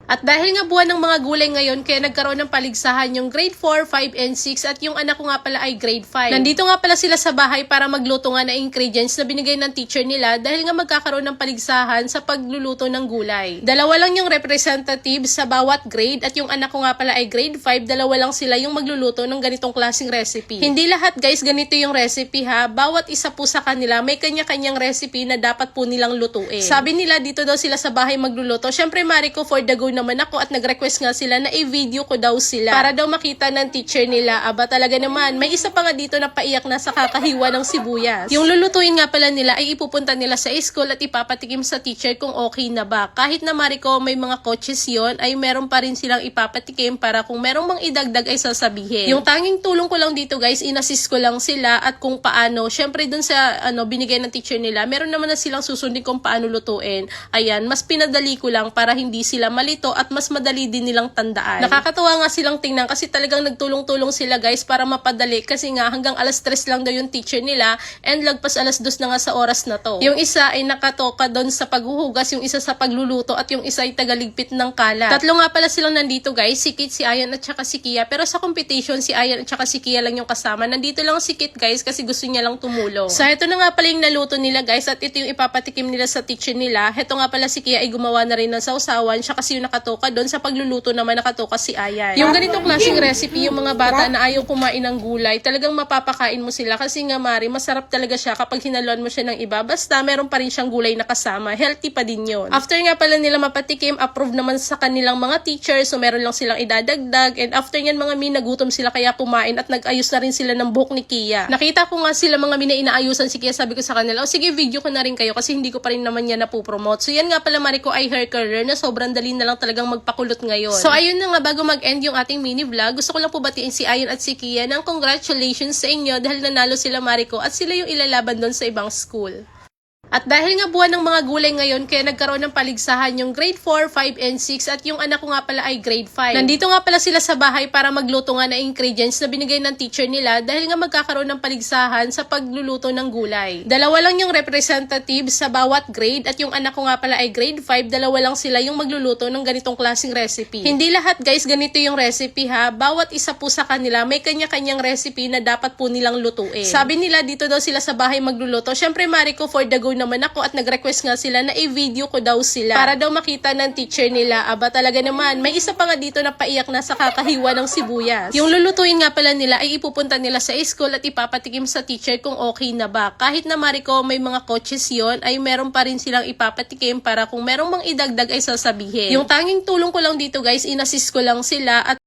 At dahil nga buwan ng mga gulay ngayon, kaya nagkaroon ng paligsahan yung grade 4, 5, and 6 at yung anak ko nga pala ay grade 5. Nandito nga pala sila sa bahay para magluto nga ng ingredients na binigay ng teacher nila dahil nga magkakaroon ng paligsahan sa pagluluto ng gulay. Dalawa lang yung representative sa bawat grade at yung anak ko nga pala ay grade 5, dalawa lang sila yung magluluto ng ganitong klaseng recipe. Hindi lahat guys ganito yung recipe ha, bawat isa po sa kanila may kanya-kanyang recipe na dapat po nilang lutuin. Sabi nila dito daw sila sa bahay magluluto. Syempre Mariko, for the go naman ako at nag-request nga sila na i-video ko daw sila para daw makita ng teacher nila. Aba talaga naman, may isa pa nga dito na paiyak na sa kakahiwa ng sibuyas. Yung lulutuin nga pala nila ay ipupunta nila sa school at ipapatikim sa teacher kung okay na ba. Kahit na Mariko may mga coaches yon ay meron pa rin silang ipapatikim para kung merong mang idagdag ay sasabihin. Yung tanging tulong ko lang dito guys, inassist ko lang sila at kung paano, syempre dun sa binigay ng teacher nila, meron naman na silang susundin kung paano lutuin. Ayan, mas pinadali ko lang para hindi sila malito at mas madali din nilang tandaan. Nakakatuwa nga silang tingnan kasi talagang nagtulong-tulong sila guys para mapadali kasi nga hanggang alas 3 lang daw yung teacher nila and lagpas alas 2 na nga sa oras na to. Yung isa ay nakatoka doon sa paghuhugas, yung isa sa pagluluto at yung isa ay tagaligpit ng kalat. Tatlo nga pala silang nandito guys, si Kit, si Ayan at saka si Kia. Pero sa competition, si Ayan at saka si Kia lang yung kasama. Nandito lang si Kit guys kasi gusto niya lang tumulong. So ito na nga pala yung naluto nila guys at ito yung ipapatikim nila sa teacher nila. Ito nga pala si Kia ay gumawa na rin ng sausawan siya kasi yung nakatoka doon. Sa pagluluto naman nakatoka si Ayan. Yung ganitong klaseng recipe, yung mga bata na ayaw kumain ng gulay, talagang mapapakain mo sila kasi nga Mari, masarap talaga siya kapag hinaluan mo siya ng iba. Basta meron pa rin siyang gulay na kasama. Healthy pa din yun. After nga pala nila mapatikim, approve naman sa kanilang mga teachers, so meron lang silang idadagdag. And after nyan mga mi, nagutom sila kaya kumain at nag-ayos na rin sila ng buhok ni Kia. Nakita ko nga sila mga mi na inaayusan si Kia, sabi ko sa kanila, o sige video ko na rin kayo kasi hindi ko pa rin naman yan napupromote. So yan nga pala Mari ko ay hair curler na sobrang dali na lang talagang magpakulot ngayon. So ayun na nga, bago mag-end yung ating mini vlog, gusto ko lang po batiin si Ayon at si Kia ng congratulations sa inyo dahil nanalo sila Mariko at sila yung ilalaban doon sa ibang school. At dahil nga buwan ng mga gulay ngayon, kaya nagkaroon ng paligsahan yung grade 4, 5, and 6 at yung anak ko nga pala ay grade 5. Nandito nga pala sila sa bahay para magluto nga ng ingredients na binigay ng teacher nila dahil nga magkakaroon ng paligsahan sa pagluluto ng gulay. Dalawa lang yung representative sa bawat grade at yung anak ko nga pala ay grade 5, dalawa lang sila yung magluluto ng ganitong klaseng recipe. Hindi lahat guys ganito yung recipe ha, bawat isa po sa kanila may kanya-kanyang recipe na dapat po nilang lutuin. Sabi nila dito daw sila sa bahay magluluto. Syempre Mariko, for the go naman ako at nag-request nga sila na i-video ko daw sila para daw makita ng teacher nila. Aba talaga naman, may isa pa nga dito na paiyak na sa kakahiwa ng sibuyas. Yung lulutuin nga pala nila ay ipupunta nila sa school at ipapatikim sa teacher kung okay na ba. Kahit na Mariko may mga coaches yon ay meron pa rin silang ipapatikim para kung merong mang idagdag ay sasabihin. Yung tanging tulong ko lang dito guys, inassist ko lang sila at